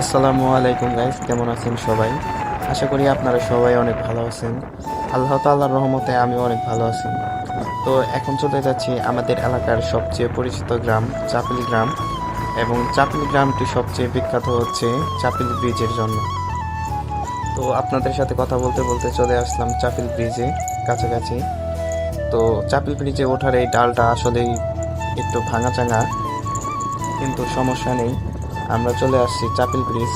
আসসালামু আলাইকুম গাইস, কেমন আছেন সবাই? আশা করি আপনারা সবাই অনেক ভালো আছেন। আল্লাহ তাআলার রহমতে আমি অনেক ভালো আছি। তো এখন চলে যাচ্ছি আমাদের এলাকার সবচেয়ে পরিচিত গ্রাম চাপিল গ্রাম, এবং চাপিল গ্রামটি সবচেয়ে বিখ্যাত হচ্ছে চাপিল ব্রিজের জন্য। তো আপনাদের সাথে কথা বলতে বলতে চলে আসলাম চাপিল ব্রিজে কাছাকাছি। তো চাপিল ব্রিজে ওঠার এই ডালটা আসলেই একটু ভাঙাচাঙা, কিন্তু সমস্যা নেই, আমরা চলে আসছি চাপিল ব্রিজ।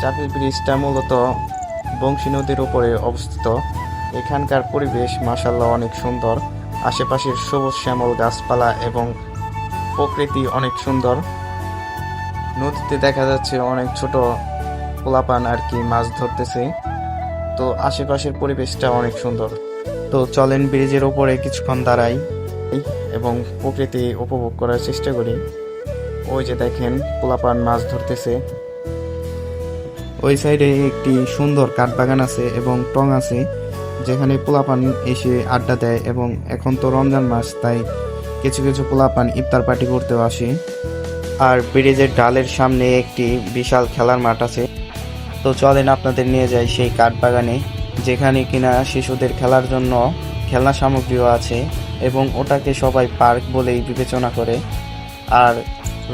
চাপিল ব্রিজটা মূলত বংশী নদীর উপরে অবস্থিত। এখানকার পরিবেশ মাশাআল্লাহ অনেক সুন্দর। আশেপাশের সবুজ শ্যামল গাছপালা এবং প্রকৃতি অনেক সুন্দর। নদীতে দেখা যাচ্ছে অনেক ছোট পোলাপান আর কি মাছ ধরতেছে। তো আশেপাশের পরিবেশটা অনেক সুন্দর। তো চলেন ব্রিজের উপরে কিছুক্ষণ দাঁড়াই এবং প্রকৃতি উপভোগ করার চেষ্টা করি। ওই যে দেখেন পোলাপান মাছ ধরতেছে। ওই সাইডে একটি সুন্দর কাঠবাগান আছে এবং টং আছে, যেখানে পোলাপান এসে আড্ডা দেয়। এবং এখন তো রমজান মাস, তাই কিছু কিছু পোলাপান ইফতার পার্টি করতেও আসে। আর ব্রিজের ডালের সামনে একটি বিশাল খেলার মাঠ আছে। তো চলেন আপনাদের নিয়ে যাই সেই কাঠবাগানে, যেখানে কিনা শিশুদের খেলার জন্য খেলনা সামগ্রীও আছে এবং ওটাকে সবাই পার্ক বলেই বিবেচনা করে। আর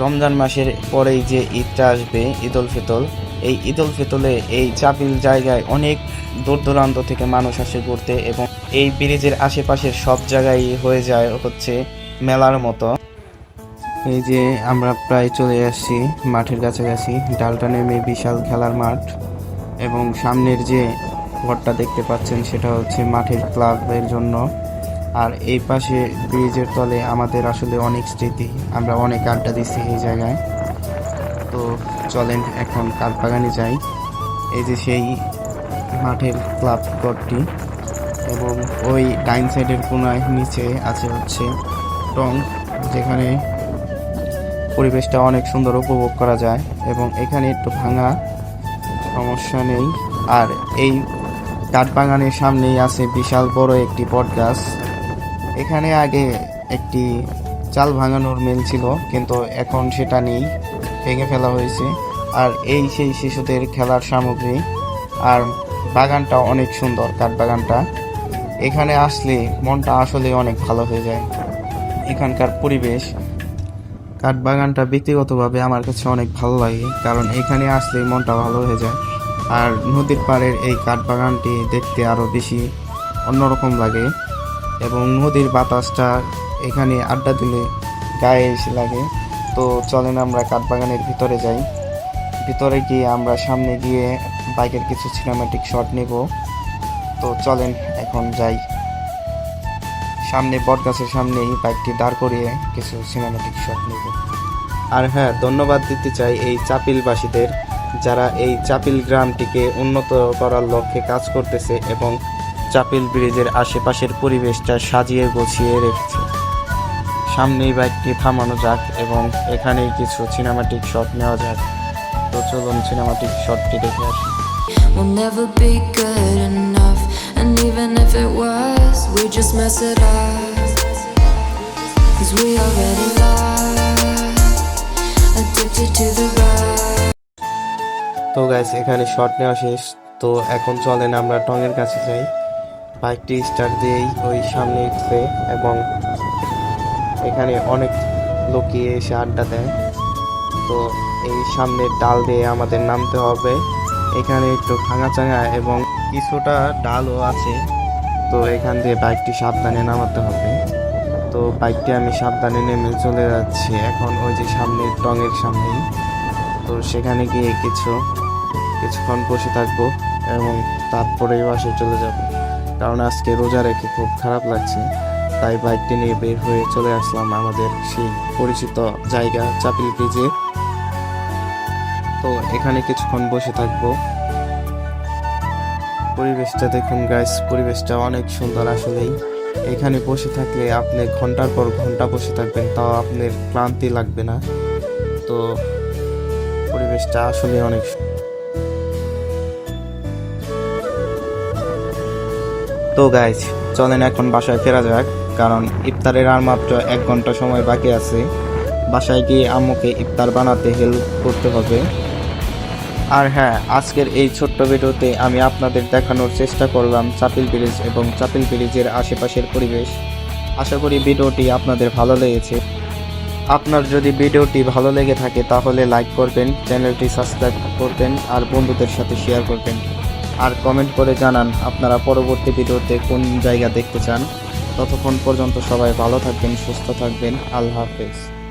রমজান মাসের পরেই যে ঈদটা আসবে, ঈদ উল ফিতর, এই ঈদ উল ফিতরে এই চাপিল জায়গায় অনেক দূর দূরান্ত থেকে মানুষ আসে ঘুরতে, এবং এই ব্রিজের আশেপাশের সব জায়গায় হয়ে যায় হচ্ছে মেলার মতো। এই যে আমরা প্রায় চলে আসছি মাঠের কাছাকাছি। ডালটা নেমে বিশাল খেলার মাঠ, এবং সামনের যে ঘরটা দেখতে পাচ্ছেন সেটা হচ্ছে মাঠের ক্লাবের জন্য। আর এই পাশে ব্রিজের তলে আমাদের আসলে অনেক স্মৃতি, আমরা অনেক আড্ডা দিচ্ছি এই জায়গায়। তো চলেন এখন কাঠবাগানে যাই। এই যে সেই মাঠের ক্লাব ঘরটি, এবং ওই ডাইন সাইডের কোনায় নিচে আছে হচ্ছে টং, যেখানে পরিবেশটা অনেক সুন্দর উপভোগ করা যায়। এবং এখানে একটু ভাঙা, সমস্যা নেই। আর এই কাঠবাগানের সামনেই আছে বিশাল বড় একটি বট গাছ। এখানে আগে একটি চাল ভাঙানোর মিল ছিল, কিন্তু এখন সেটা নেই, ভেঙে ফেলা হয়েছে। আর এই সেই শিশুদের খেলার সামগ্রী। আর বাগানটা অনেক সুন্দর, কাঠবাগানটা। এখানে আসলে মনটা আসলে অনেক ভালো হয়ে যায়। এখানকার পরিবেশ, কাঠবাগানটা ব্যক্তিগতভাবে আমার কাছে অনেক ভালো লাগে, কারণ এখানে আসলে মনটা ভালো হয়ে যায়। আর নদীর পাড়ের এই কাঠবাগানটি দেখতে আরও বেশি অন্যরকম লাগে, এবং নদীর বাতাসটা এখানে আড্ডা দিলে গায়ে এসে লাগে। তো চলেন আমরা কাঠবাগানের ভিতরে যাই। ভিতরে গিয়ে আমরা সামনে গিয়ে বাইকের কিছু সিনেমাটিক শট নেব। তো চলেন এখন যাই, সামনে বটগাছের সামনেই বাইকটি দাঁড় করিয়ে কিছু সিনেমাটিক শট নেব। আর হ্যাঁ, ধন্যবাদ দিতে চাই এই চাপিলবাসীদের, যারা এই চাপিল গ্রামটিকে উন্নত করার লক্ষ্যে কাজ করতেছে এবং চাপিল ব্রিজের আশেপাশের পরিবেশটা সাজিয়ে গুছিয়ে রেখেছে। সামনেই বাইকটি থামানো যাক এবং এখানেই কিছু সিনেমাটিক শট নেওয়া যাক। তো চলুন সিনেমাটিক শটটি দেখে আসি। We'll never be good enough, and even if it was, we just mess it up. 'Cause we already lost, addicted to the rush. তো গাইস, এখানে শট নেওয়া শেষ। তো এখন চলেন আমরা টঙের কাছে যাই। বাইকটি স্টার্ট দিয়েই ওই সামনে উঠছে, এবং এখানে অনেক লোকই এসে আড্ডা দেয়। তো এই সামনের ডাল দিয়ে আমাদের নামতে হবে। এখানে একটু ভাঙাচাঙা এবং কিছুটা ডালও আছে। তো এখান দিয়ে বাইকটি সাবধানে নামাতে হবে। তো বাইকটি আমি সাবধানে নেমে চলে যাচ্ছি এখন ওই যে সামনের টঙের সামনেই। তো সেখানে গিয়ে কিছুক্ষণ বসে থাকবো এবং তারপরে বাসায় চলে যাব, কারণ আজকে রোজা রেখে খুব খারাপ লাগছে। তাই বাইকটি নিয়ে বের হয়ে চলে আসলাম আমাদের সেই পরিচিত জায়গা চাপিল ব্রিজে। তো এখানে কিছুক্ষণ বসে থাকবো। পরিবেশটা দেখুন গাইস, পরিবেশটা অনেক সুন্দর আসলেই। এখানে বসে থাকলে আপনি ঘন্টার পর ঘন্টা বসে থাকবেন, তাও আপনার ক্লান্তি লাগবে না। তো পরিবেশটা আসলে অনেক তো গাইস, চলেন এখন বাসায় ফেরা যাক, কারণ ইফতারের আর মাত্র 1 ঘন্টা সময় বাকি আছে। বাসায় গিয়ে আম্মুকে ইফতার বানাতে হেল্প করতে হবে। আর হ্যাঁ, আজকের এই ছোট্ট ভিডিওতে আমি আপনাদের দেখানোর চেষ্টা করলাম চাপিল ব্রিজ এবং চাপিল ব্রিজের আশেপাশের পরিবেশ। আশা করি ভিডিওটি আপনাদের ভালো লেগেছে। আপনার যদি ভিডিওটি ভালো লেগে থাকে তাহলে লাইক করবেন, চ্যানেলটি সাবস্ক্রাইব করবেন আর বন্ধুদের সাথে শেয়ার করবেন। আর কমেন্ট করে জানান আপনারা পরবর্তী ভিডিওতে কোন জায়গা দেখতে চান। ততক্ষণ পর্যন্ত সবাই ভালো থাকবেন, সুস্থ থাকবেন। আল্লাহ হাফেজ।